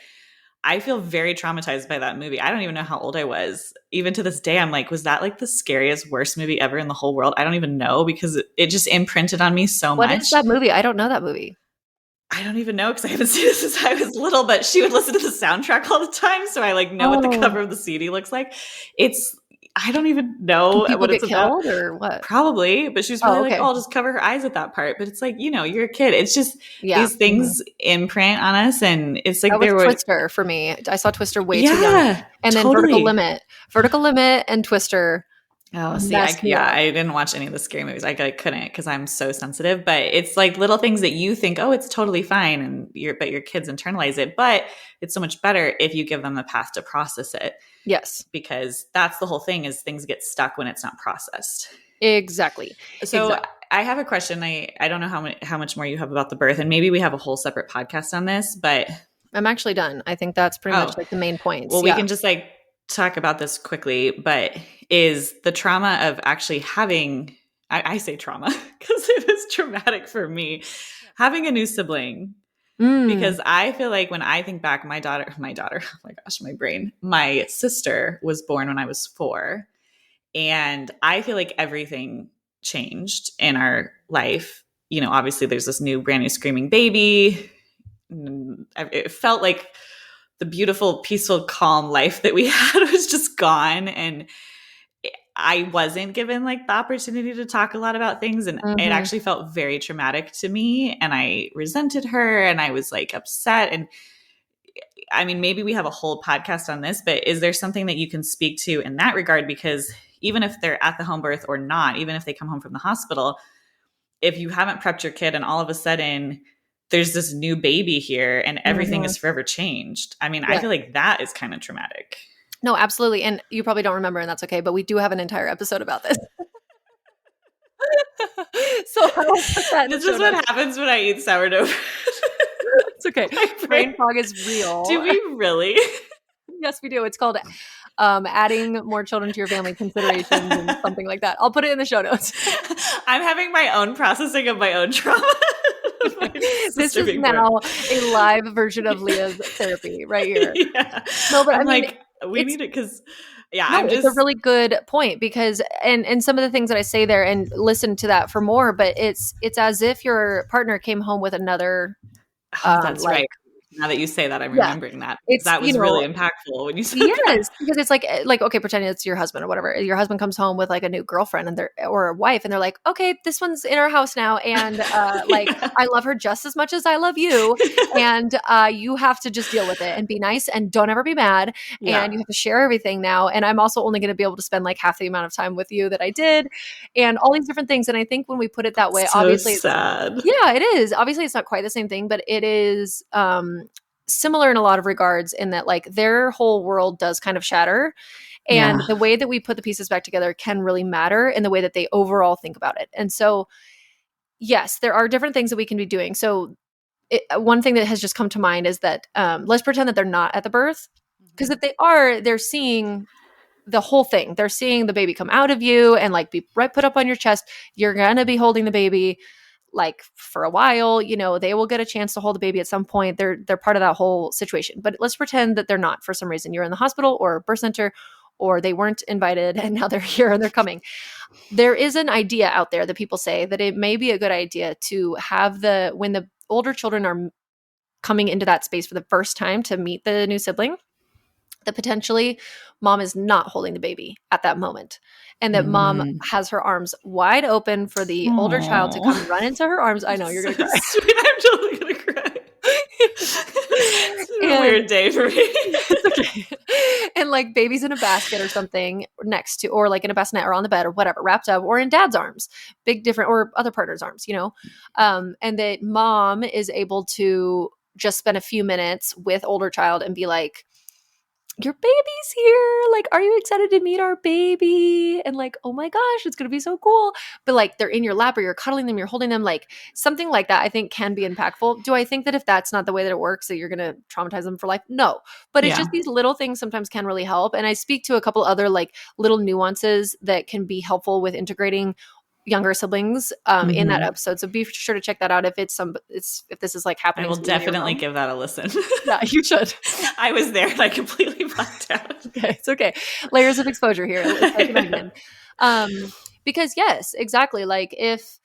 I feel very traumatized by that movie. I don't even know how old I was. Even to this day, I'm like, was that like the scariest, worst movie ever in the whole world? I don't even know, because it just imprinted on me so
What is
much.
that movie? I don't know that movie.
I don't even know because I haven't seen it since I was little, but she would listen to the soundtrack all the time. So I like know what the
Oh,
cover of the CD looks like. It's, I don't even
do
know
people
what it's
get
about.
killed or what?
Probably, but she was probably
Oh,
like,
okay.
oh, I'll just cover her eyes at that part. But it's like, you're a kid. It's just
Yeah.
these
Mhm.
things imprint on us. And it's like
That was
there were,
Twister for me. I saw Twister way too young.
yeah,
And then
totally.
Vertical Limit and Twister
Oh, see,
messed me up.
I didn't watch any of the scary movies. I couldn't because I'm so sensitive. But it's like little things that you think, oh, it's totally fine, and but your kids internalize it. But it's so much better if you give them the path to process it,
Yes,
because that's the whole thing: is things get stuck when it's not processed.
exactly.
So
Exactly.
I have a question. I don't know how much more you have about the birth, and maybe we have a whole separate podcast on this. But
I'm actually done. I think that's pretty much
oh,
like the main points.
well, we
Yeah.
can just like talk about this quickly, but is the trauma of actually having, I say trauma because it is traumatic for me, having a new sibling.
Mm.
Because I feel like when I think back, oh my gosh, my brain, my sister was born when I was 4. And I feel like everything changed in our life obviously there's this new brand new screaming baby. It felt like the beautiful, peaceful, calm life that we had was just gone. And I wasn't given like the opportunity to talk a lot about things. And it
Mm-hmm.
actually felt very traumatic to me. And I resented her and I was like upset. And I mean, maybe we have a whole podcast on this, but is there something that you can speak to in that regard? Because even if they're at the home birth or not, even if they come home from the hospital, if you haven't prepped your kid and all of a sudden there's this new baby here and everything
Mm-hmm.
is forever changed. I mean, I
Yeah.
feel like that is kind of traumatic.
No, absolutely. And you probably don't remember, and that's okay, but we do have an entire episode about this. So I'll put that in the
This
show
is what
notes.
happens when I eat sourdough.
It's okay. Brain fog is real.
Do we really?
Yes, we do. It's called adding more children to your family considerations and something like that. I'll put it in the show notes.
I'm having my own processing of my own trauma. My
This
sister
is
being
now
born.
a live version of Leah's therapy right here.
Yeah.
No, but I
I'm
mean,
like, we
it's
need it because, yeah,
no,
I'm
it's a
just,
really good point because and some of the things that I say there and listen to that for more, but it's as if your partner came home with another
oh, that's
like
right. Now that you say that, I'm
yeah,
remembering that.
it's
That was really impactful when you said that.
yes, because it's like okay, pretend it's your husband or whatever. Your husband comes home with like a new girlfriend and they're or a wife, and they're like, okay, this one's in our house now, and like
Yeah.
I love her just as much as I love you, and you have to just deal with it and be nice and don't ever be mad,
Yeah.
and you have to share everything now. And I'm also only going to be able to spend like half the amount of time with you that I did, and all these different things. And I think when we put it that way,
So
obviously,
sad.
yeah, it is. Obviously, it's not quite the same thing, but it is similar in a lot of regards in that like their whole world does kind of shatter. And
Yeah.
the way that we put the pieces back together can really matter in the way that they overall think about it. And so, yes, there are different things that we can be doing. So, one thing that has just come to mind is that let's pretend that they're not at the birth. Because if they are, they're seeing the whole thing. They're seeing the baby come out of you and like be right put up on your chest. You're gonna be holding the baby like for a while. They will get a chance to hold the baby at some point. They're part of that whole situation. But let's pretend that they're not for some reason. You're in the hospital or birth center, or they weren't invited and now they're here and they're coming. There is an idea out there that people say that it may be a good idea to have when the older children are coming into that space for the first time to meet the new sibling, that potentially mom is not holding the baby at that moment, and that mom
Mm.
has her arms wide open for the older child to come
Aw.
run into her arms. I know you're
So
gonna cry.
sweet. I'm totally gonna cry. It's been a
And
weird day for me.
it's okay. And like baby's in a basket or something next to, or like in a bassinet or on the bed or whatever, wrapped up, or in dad's arms, big different, or other partner's arms. And that mom is able to just spend a few minutes with older child and be like, your baby's here. Like, are you excited to meet our baby? And like, oh my gosh, it's going to be so cool. But like, they're in your lap or you're cuddling them, you're holding them, like something like that, I think can be impactful. Do I think that if that's not the way that it works, that you're going to traumatize them for life? No. But it's just
Yeah.
these little things sometimes can really help. And I speak to a couple other like little nuances that can be helpful with integrating younger siblings in that
Mhm.
episode. So be sure to check that out if if this is like
I
happening
will
to you in your
definitely
home.
give that a listen.
Yeah, you should.
I was there and I completely blacked out.
Okay, it's okay. Layers of exposure here. It's like an onion. Because yes, exactly. Like if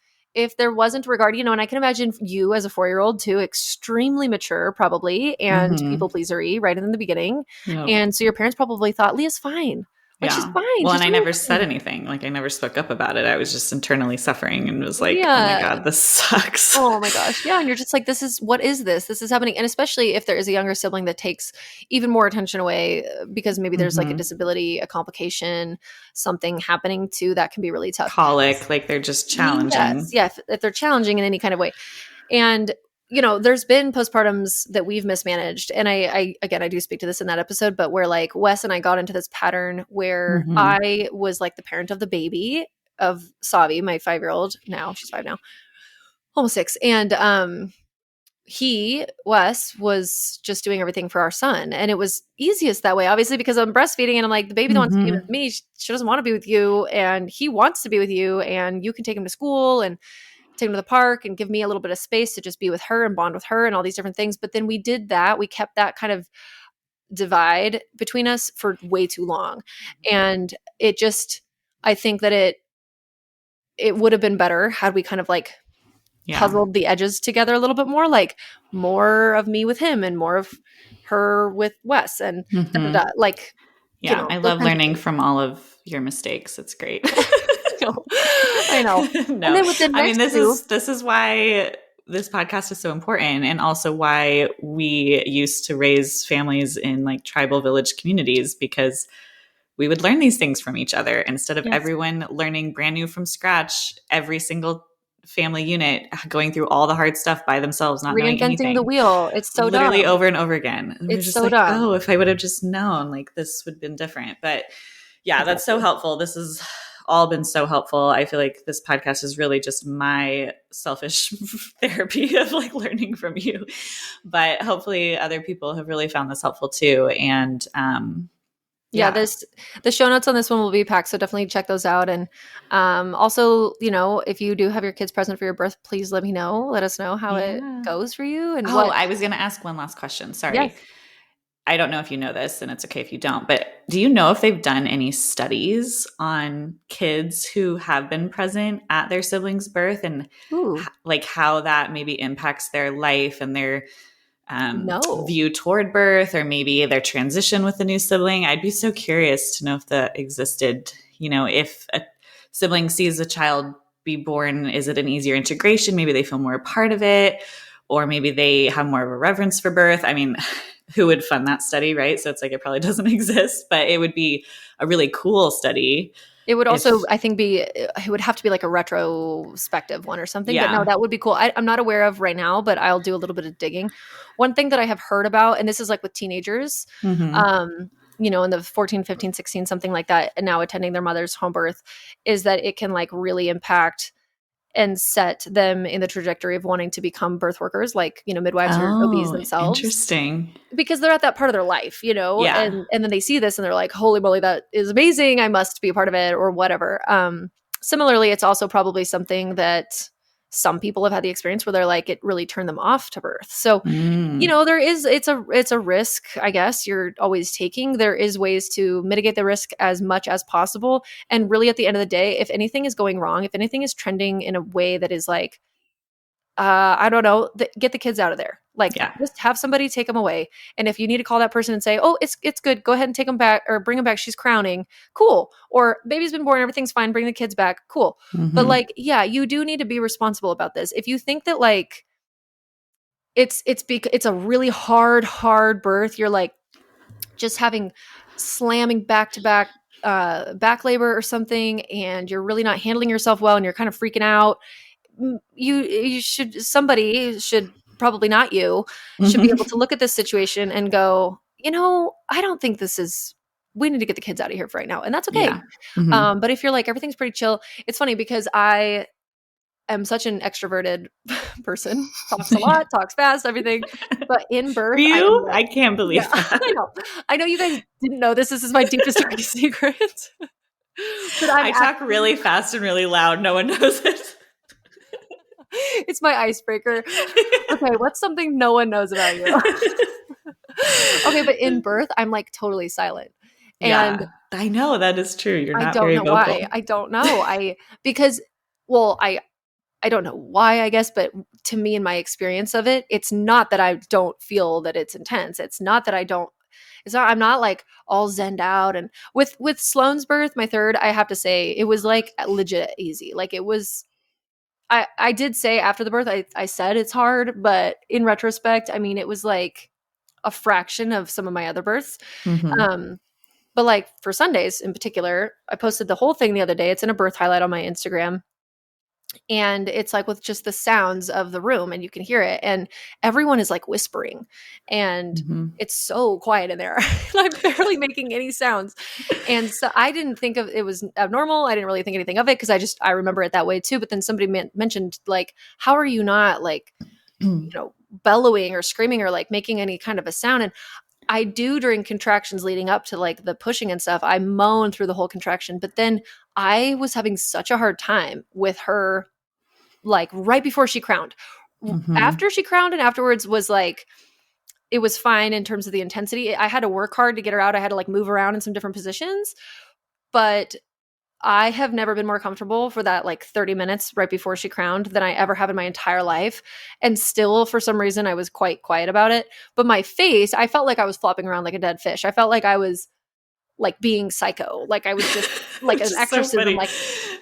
there wasn't regard, and I can imagine you as a 4-year-old too, extremely mature probably and
Mhm.
people pleasery right in the beginning.
Yep.
And so your parents probably thought Leah's fine. Like she's
Yeah.
fine.
Well,
She's
and I
totally
never said
fine.
anything. Like I never spoke up about it. I was just internally suffering and was like, "Oh my
Yeah.
god, this sucks."
Oh my gosh. Yeah. And you're just like, what is this? This is happening. And especially if there is a younger sibling that takes even more attention away because maybe there's like a
Mhm.
disability, a complication, something happening too, that can be really tough.
Colic, like they're just
Yes.
challenging.
Yeah. If they're challenging in any kind of way. And, there's been postpartums that we've mismanaged. And again, I do speak to this in that episode, but where like Wes and I got into this pattern where
Mhm.
I was like the parent of the baby of Savi, my 5-year-old now. She's 5 now, almost 6. And, Wes, was just doing everything for our son. And it was easiest that way, obviously, because I'm breastfeeding and I'm like, the baby wants to be with
Mhm.
me. She doesn't want to be with you. And he wants to be with you. And you can take him to school and take him to the park and give me a little bit of space to just be with her and bond with her and all these different things. But then we did that. We kept that kind of divide between us for way too long. And it just, I think that it would have been better had we kind of like
Yeah.
puzzled the edges together a little bit more, like more of me with him and more of her with Wes and da, da,
Hmm.
da. Like,
Yeah. I
those
love
kinds of
learning
things.
from all of your mistakes. It's great.
No, I know. And
No.
then with the
I mean,
next
this
two,
is this is why this podcast is so important, and also why we used to raise families in like tribal village communities, because we would learn these things from each other instead of
yes,
everyone learning brand new from scratch, every single family unit going through all the hard stuff by themselves, not knowing
reinventing the
anything,
wheel. It's so
literally
dumb.
over and over again. And we're
It's
just
so
like,
dumb.
oh, if I would have just known, like this would have been different. But yeah, that's so
Exactly.
helpful. This has all been so helpful. I feel like this podcast is really just my selfish therapy of like learning from you. But hopefully other people have really found this helpful too. And
Yeah,
yeah.
the show notes on this one will be packed, so definitely check those out. And also, if you do have your kids present for your birth, please let me know. Let us know how it
Yeah.
goes for you and
Oh,
what.
I was going to ask one last question. Sorry.
Yes.
I don't know if you know this, and it's okay if you don't, but do you know if they've done any studies on kids who have been present at their siblings' birth, and
Ooh,
like how that maybe impacts their life and their
no.
view toward birth, or maybe their transition with the new sibling? I'd be so curious to know if that existed. If a sibling sees a child be born, is it an easier integration? Maybe they feel more a part of it, or maybe they have more of a reverence for birth. I mean, who would fund that study, right? So it's like it probably doesn't exist, but it would be a really cool study
It would also,
if,
I think, it would have to be like a retrospective one or something. But no,
yeah.
that would be cool. I'm not aware of right now, but I'll do a little bit of digging. One thing that I have heard about, and this is like with teenagers,
Mm-hmm.
um, in the 14, 15, 16, something like that, and now attending their mother's home birth, is that it can like really impact and set them in the trajectory of wanting to become birth workers, like, midwives or OBs
Oh,
themselves,
interesting.
because they're at that part of their life,
Yeah.
and then they see this and they're like, holy moly, that is amazing. I must be a part of it or whatever. Similarly, it's also probably something that some people have had the experience where they're like, it really turned them off to birth. So,
Mm.
it's a risk, I guess, you're always taking. There is ways to mitigate the risk as much as possible. And really at the end of the day, if anything is going wrong, if anything is trending in a way that is like, I don't know, get the kids out of there. Like,
Yeah.
just have somebody take them away. And if you need to call that person and say, "Oh, it's good. Go ahead and take them back or bring them back. She's crowning." Cool. Or baby's been born, everything's fine. Bring the kids back. Cool. But
Mm-hmm.
like, yeah, you do need to be responsible about this. If you think that like it's a really hard birth, you're like just having slamming back to back labor or something, and you're really not handling yourself well, and you're kind of freaking out. Somebody should, probably not you, should be able
Mm-hmm.
to look at this situation and go, I don't think this is, we need to get the kids out of here for right now, and that's okay.
Yeah. Mm-hmm.
But if you're like, everything's pretty chill, it's funny because I am such an extroverted person, talks a lot, talks fast, everything. But in
For
birth, I am
you?
like,
I can't
yeah,
believe that.
I know you guys didn't know this. This is my deepest, darkest secret. But I'm
I talk
actually,
really fast and really loud. No one knows it.
it's my icebreaker. Okay, what's something no one knows about you? Okay, but in birth, I'm like totally silent. And
Yeah, I know that is true. You're
I
not
don't
very
know why.
vocal.
I don't know. Because, well, I don't know why, I guess, but to me, in my experience of it, it's not that I don't feel that it's intense. It's not that I don't, I'm not like all zenned out. And with Sloane's birth, my third, I have to say, it was like legit easy. Like it was, I did say after the birth, I said it's hard, but in retrospect, I mean, it was like a fraction of some of my other births.
Mm-hmm.
Um, but like for Sundays in particular, I posted the whole thing the other day. It's in a birth highlight on my Instagram. And it's like with just the sounds of the room and you can hear it. And everyone is like whispering. And
Mm-hmm.
it's so quiet in there. I'm barely making any sounds. And so I didn't think of it was abnormal. I didn't really think anything of it because I remember it that way too. But then somebody mentioned, like, how are you not like, bellowing or screaming or like making any kind of a sound? And I do during contractions leading up to like the pushing and stuff. I moan through the whole contraction, but then I was having such a hard time with her, like right before she crowned.
Mm-hmm.
After she crowned and afterwards was like, it was fine in terms of the intensity. I had to work hard to get her out. I had to like move around in some different positions, but I have never been more comfortable for that like 30 minutes right before she crowned than I ever have in my entire life. And still, for some reason, I was quite quiet about it. But my face, I felt like I was flopping around like a dead fish. I felt like I was like being psycho. Like I was just like
Which
an
is so
exorcism,
funny
like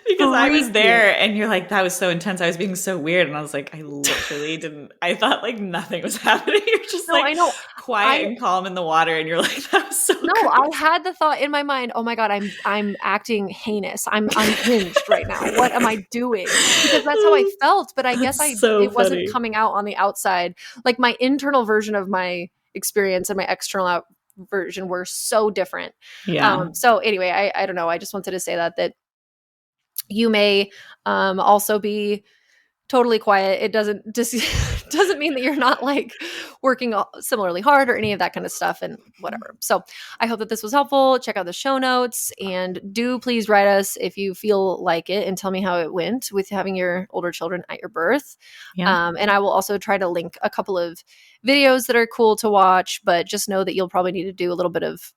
because I was
freaking.
there and you're like, that was so intense. I was being so weird. And I was like, I literally didn't, I thought like nothing was happening. You're just
No,
like
I know.
quiet and calm in the water. And you're like, that was so
No, I
crazy.
had the thought in my mind, oh my God, I'm acting heinous. I'm unhinged right now. What am I doing? Because that's how I felt, but I guess
That's so
it wasn't
funny.
coming out on the outside. Like my internal version of my experience and my external version were so different.
Yeah.
So anyway, I don't know. I just wanted to say that you may also be totally quiet. It doesn't just doesn't mean that you're not like working similarly hard or any of that kind of stuff and whatever. So I hope that this was helpful. Check out the show notes and do please write us if you feel like it and tell me how it went with having your older children at your birth.
Yeah.
And I will also try to link a couple of videos that are cool to watch, but just know that you'll probably need to do a little bit of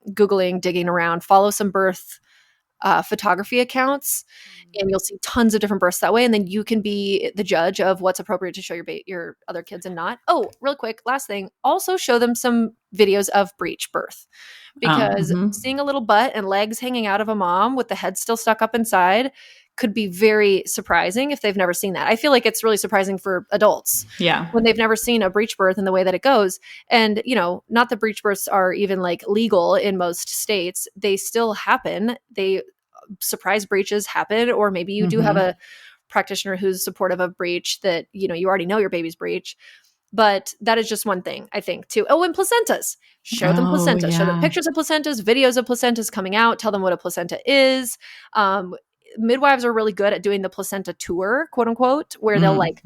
Googling, digging around, follow some birth photography accounts, and you'll see tons of different births that way. And then you can be the judge of what's appropriate to show your other kids and not. Oh, real quick, last thing. Also show them some videos of breech birth because seeing a little butt and legs hanging out of a mom with the head still stuck up inside could be very surprising if they've never seen that. I feel like it's really surprising for adults when they've never seen a breech birth and the way that it goes. And, you know, not that breech births are even like legal in most states. They still happen. Surprise breaches happen, or maybe you do have a practitioner who's supportive of breech that, you know, you already know your baby's breech. But that is just one thing, I think, too. Oh, and placentas. Show them placentas. Show them pictures of placentas, videos of placentas coming out. Tell them what a placenta is. Midwives are really good at doing the placenta tour, quote unquote, where they'll like,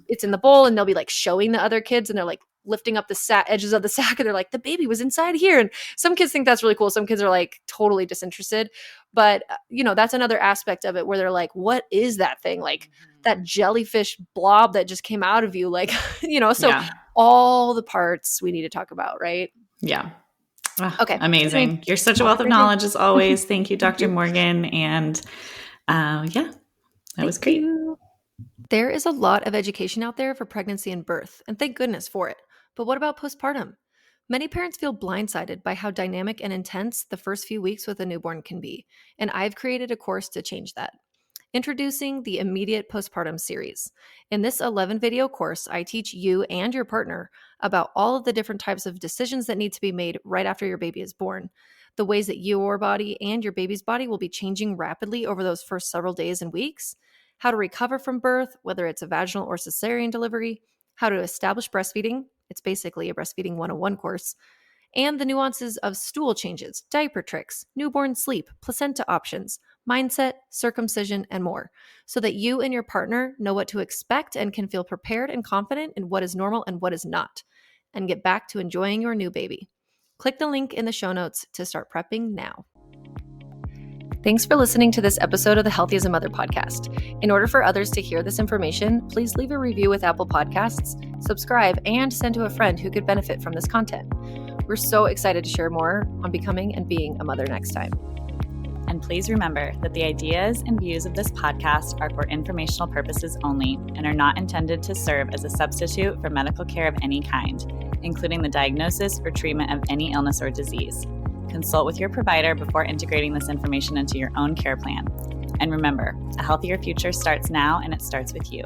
it's in the bowl and they'll be like showing the other kids and they're like lifting up the edges of the sack and they're like, the baby was inside here. And some kids think that's really cool. Some kids are like totally disinterested. But, you know, that's another aspect of it where they're like, what is that thing? Like that jellyfish blob that just came out of you. Like, you know, so all the parts we need to talk about, right?
Yeah. Oh,
okay.
Amazing. You're such a wealth of knowledge as always. Thank you, Dr. Morgan. And that was great.
There is a lot of education out there for pregnancy and birth, and thank goodness for it. But what about postpartum? Many parents feel blindsided by how dynamic and intense the first few weeks with a newborn can be, and I've created a course to change that. Introducing the Immediate Postpartum Series. In this 11-video course, I teach you and your partner about all of the different types of decisions that need to be made right after your baby is born, the ways that your body and your baby's body will be changing rapidly over those first several days and weeks, how to recover from birth, whether it's a vaginal or cesarean delivery, how to establish breastfeeding, it's basically a breastfeeding 101 course, and the nuances of stool changes, diaper tricks, newborn sleep, placenta options, mindset, circumcision, and more, so that you and your partner know what to expect and can feel prepared and confident in what is normal and what is not, and get back to enjoying your new baby. Click the link in the show notes to start prepping now. Thanks for listening to this episode of the Healthy as a Mother podcast. In order for others to hear this information, please leave a review with Apple Podcasts, subscribe, and send to a friend who could benefit from this content. We're so excited to share more on becoming and being a mother next time.
And please remember that the ideas and views of this podcast are for informational purposes only and are not intended to serve as a substitute for medical care of any kind, including the diagnosis or treatment of any illness or disease. Consult with your provider before integrating this information into your own care plan. And remember, a healthier future starts now, and it starts with you.